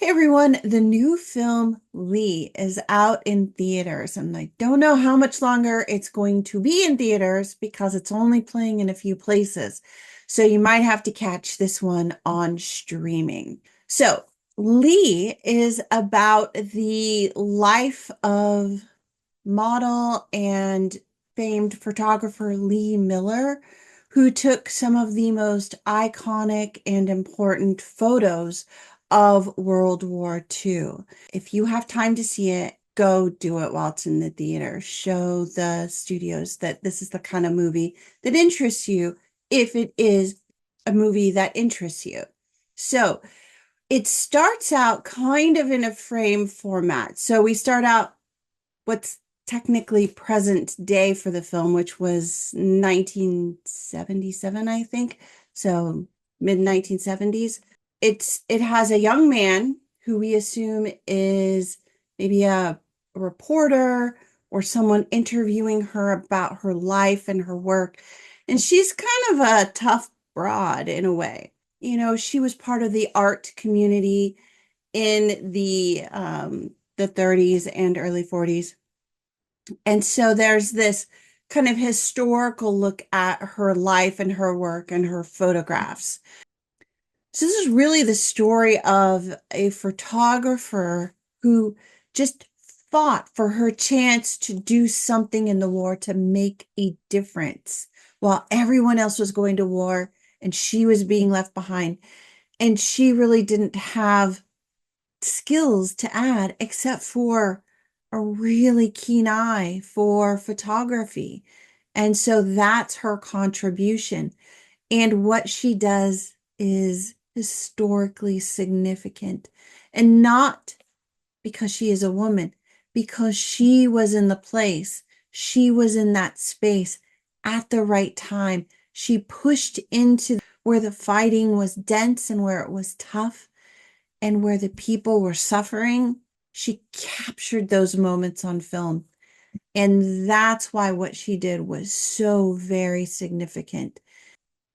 Hey everyone, the new film Lee is out in theaters, and I don't know how much longer it's going to be in theaters because it's only playing in a few places. So you might have to catch this one on streaming. So, Lee is about the life of model and famed photographer Lee Miller, who took some of the most iconic and important photos of World War II. If you have time to see it, go do it while it's in the theater. Show the studios that this is the kind of movie that interests you if it is a movie that interests you. So it starts out kind of in a frame format. So we start out what's technically present day for the film, which was 1977, I think. So mid 1970s. It has a young man who we assume is maybe a reporter or someone interviewing her about her life and her work. And she's kind of a tough broad in a way. You know, she was part of the art community in the 30s and early 40s. And so there's this kind of historical look at her life and her work and her photographs. So this is really the story of a photographer who just fought for her chance to do something in the war to make a difference while everyone else was going to war and she was being left behind. And she really didn't have skills to add except for a really keen eye for photography. And so that's her contribution. And what she does is historically significant. And not because she is a woman, because she was in the place, she was in that space at the right time. She pushed into where the fighting was dense and where it was tough and where the people were suffering. She captured those moments on film. And that's why what she did was so very significant.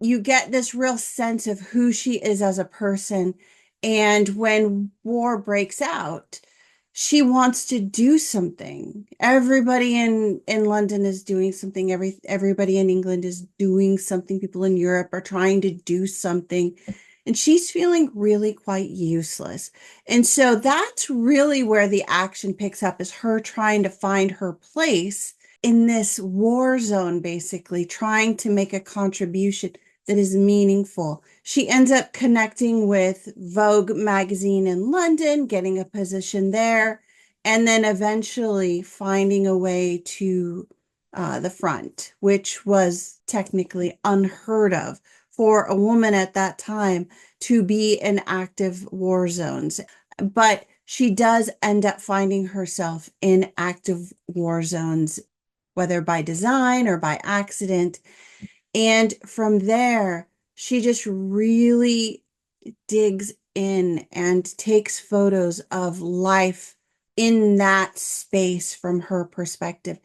You get this real sense of who she is as a person. And when war breaks out, she wants to do something. Everybody in London is doing something. Everybody in England is doing something. People in Europe are trying to do something. And she's feeling really quite useless. And so that's really where the action picks up, is her trying to find her place in this war zone, basically trying to make a contribution that is meaningful. She ends up connecting with Vogue magazine in London, getting a position there, and then eventually finding a way to the front, which was technically unheard of for a woman at that time to be in active war zones. But she does end up finding herself in active war zones, whether by design or by accident. And from there, she just really digs in and takes photos of life in that space from her perspective.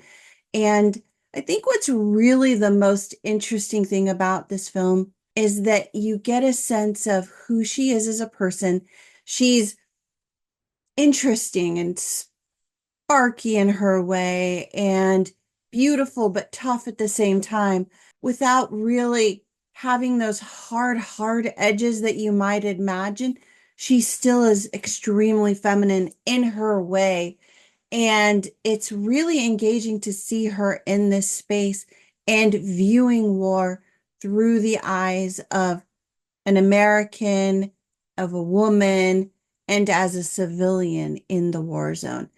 And I think what's really the most interesting thing about this film is that you get a sense of who she is as a person. She's interesting and sparky in her way and beautiful but tough at the same time, without really having those hard edges that you might imagine. She still is extremely feminine in her way. And it's really engaging to see her in this space and viewing war through the eyes of an American, of a woman, and as a civilian in the war zone.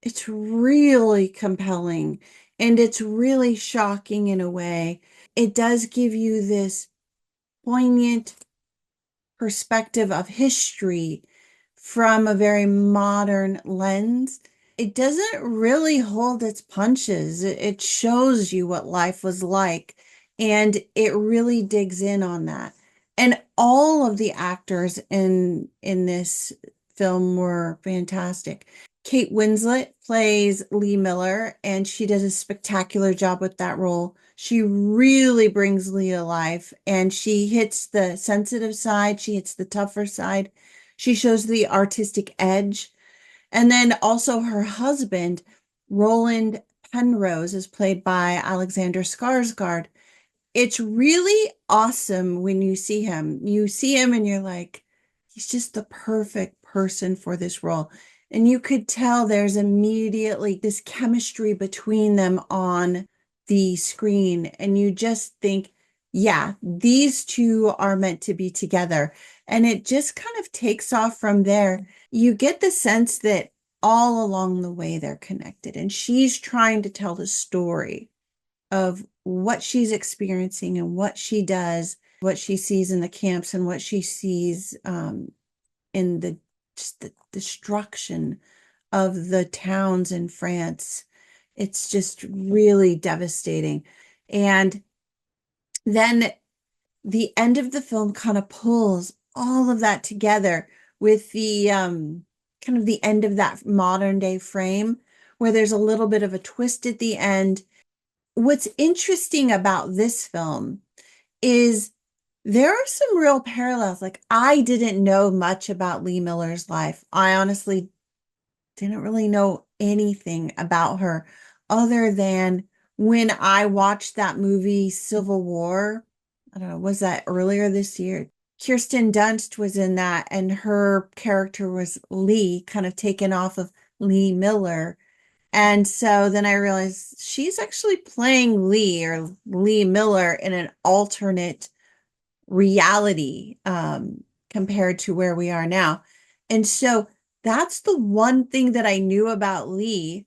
It's really compelling and it's really shocking in a way. It does give you this poignant perspective of history from a very modern lens. It doesn't really hold its punches. It shows you what life was like, and it really digs in on that. And all of the actors in this film were fantastic. Kate Winslet plays Lee Miller, and she does a spectacular job with that role. She really brings Lee alive, and she hits the sensitive side, she hits the tougher side. She shows the artistic edge. And then also her husband, Roland Penrose, is played by Alexander Skarsgård. It's really awesome when you see him. You see him and you're like, he's just the perfect person for this role. And you could tell there's immediately this chemistry between them on the screen. And you just think, yeah, these two are meant to be together. And it just kind of takes off from there. You get the sense that all along the way they're connected. And she's trying to tell the story of what she's experiencing and what she does, what she sees in the camps and what she sees in the just the destruction of the towns in France. It's just really devastating. And then the end of the film kind of pulls all of that together with the kind of the end of that modern day frame where there's a little bit of a twist at the end. What's interesting about this film is there are some real parallels. Like, I didn't know much about Lee Miller's life. I honestly didn't really know anything about her other than when I watched that movie Civil War. I don't know, was that earlier this year? Kirsten Dunst was in that, and her character was Lee, kind of taken off of Lee Miller. And so then I realized she's actually playing Lee or Lee Miller in an alternate reality compared to where we are now. And so that's the one thing that I knew about Lee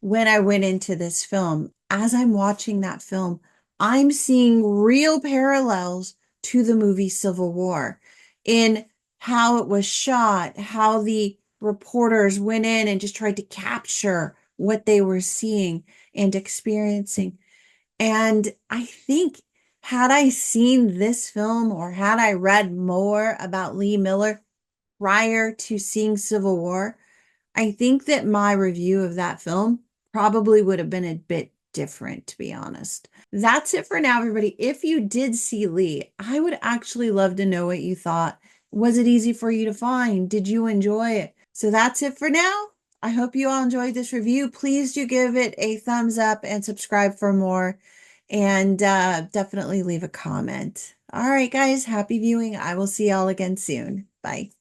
when I went into this film. As I'm watching that film, I'm seeing real parallels to the movie Civil War in how it was shot, how the reporters went in and just tried to capture what they were seeing and experiencing. And I think had I seen this film or had I read more about Lee Miller prior to seeing Civil War, I think that my review of that film probably would have been a bit different, to be honest. That's it for now, everybody. If you did see Lee, I would actually love to know what you thought. Was it easy for you to find? Did you enjoy it? So that's it for now. I hope you all enjoyed this review. Please do give it a thumbs up and subscribe for more. And definitely leave a comment. All right, guys, happy viewing. I will see y'all again soon. Bye.